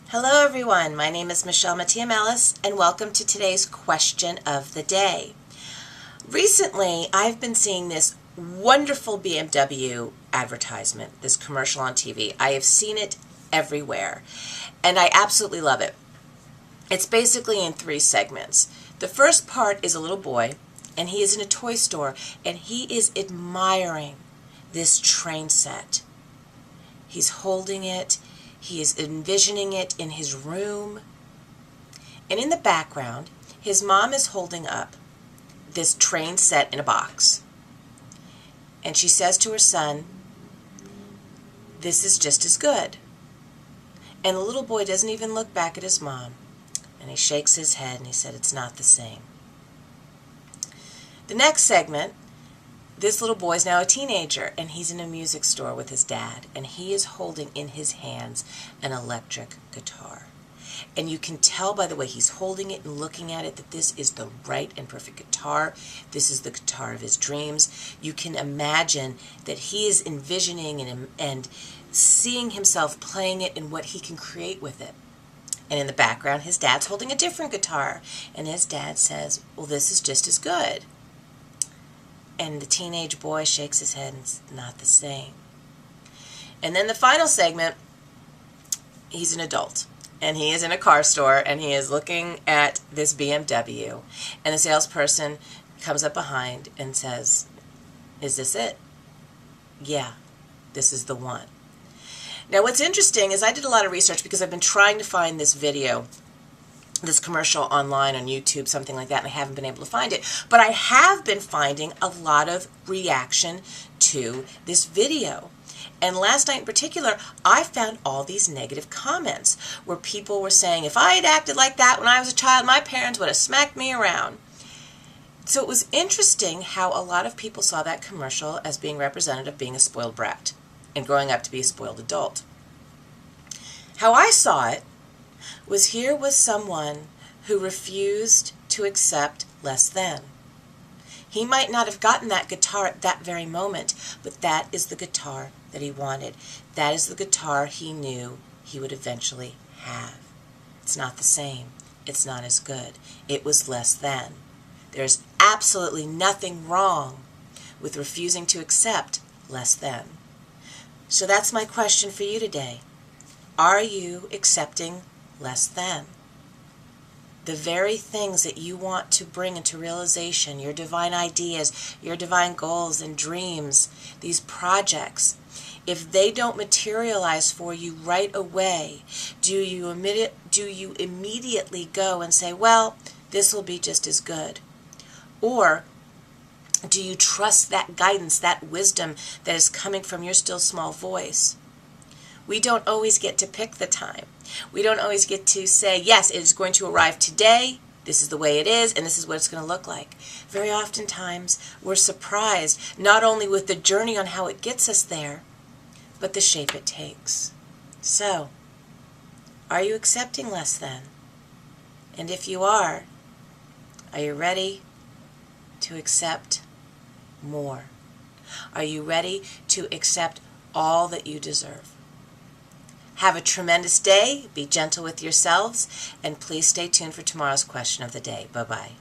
Hello everyone, my name is Michele and welcome to today's question of the day. Recently, I've been seeing this wonderful BMW advertisement, this commercial on TV. I have seen it everywhere, and I absolutely love it. It's basically in three segments. The first part is a little boy, and he is in a toy store, and he is admiring this train set. He's holding it. He is envisioning it in his room. And in the background, his mom is holding up this train set in a box. And she says to her son, "This is just as good." And the little boy doesn't even look back at his mom. And he shakes his head and he said, "It's not the same." The next segment, this little boy is now a teenager, and he's in a music store with his dad, and he is holding in his hands an electric guitar. And you can tell by the way he's holding it and looking at it that this is the right and perfect guitar. This is the guitar of his dreams. You can imagine that he is envisioning and seeing himself playing it and what he can create with it. And in the background, his dad's holding a different guitar, and his dad says, "Well, this is just as good." And the teenage boy shakes his head and it's not the same. And then the final segment, he's an adult. And he is in a car store and he is looking at this BMW. And the salesperson comes up behind and says, "Is this it?" "Yeah, this is the one." Now what's interesting is I did a lot of research because I've been trying to find this video, this commercial online on YouTube, something like that, and I haven't been able to find it. But I have been finding a lot of reaction to this video. And last night in particular, I found all these negative comments where people were saying, if I had acted like that when I was a child, my parents would have smacked me around. So it was interesting how a lot of people saw that commercial as being representative of being a spoiled brat and growing up to be a spoiled adult. How I saw it was here was someone who refused to accept less than. He might not have gotten that guitar at that very moment, but that is the guitar that he wanted. That is the guitar he knew he would eventually have. It's not the same. It's not as good. It was less than. There's absolutely nothing wrong with refusing to accept less than. So that's my question for you today. Are you accepting less than? The very things that you want to bring into realization, your divine ideas, your divine goals and dreams, these projects, if they don't materialize for you right away, do you immediately go and say, well, this will be just as good? Or do you trust that guidance, that wisdom that is coming from your still small voice? We don't always get to pick the time. We don't always get to say, yes, it is going to arrive today, this is the way it is, and this is what it's going to look like. Very oftentimes, we're surprised not only with the journey on how it gets us there, but the shape it takes. So, are you accepting less than? And if you are you ready to accept more? Are you ready to accept all that you deserve? Have a tremendous day, be gentle with yourselves, and please stay tuned for tomorrow's question of the day. Bye-bye.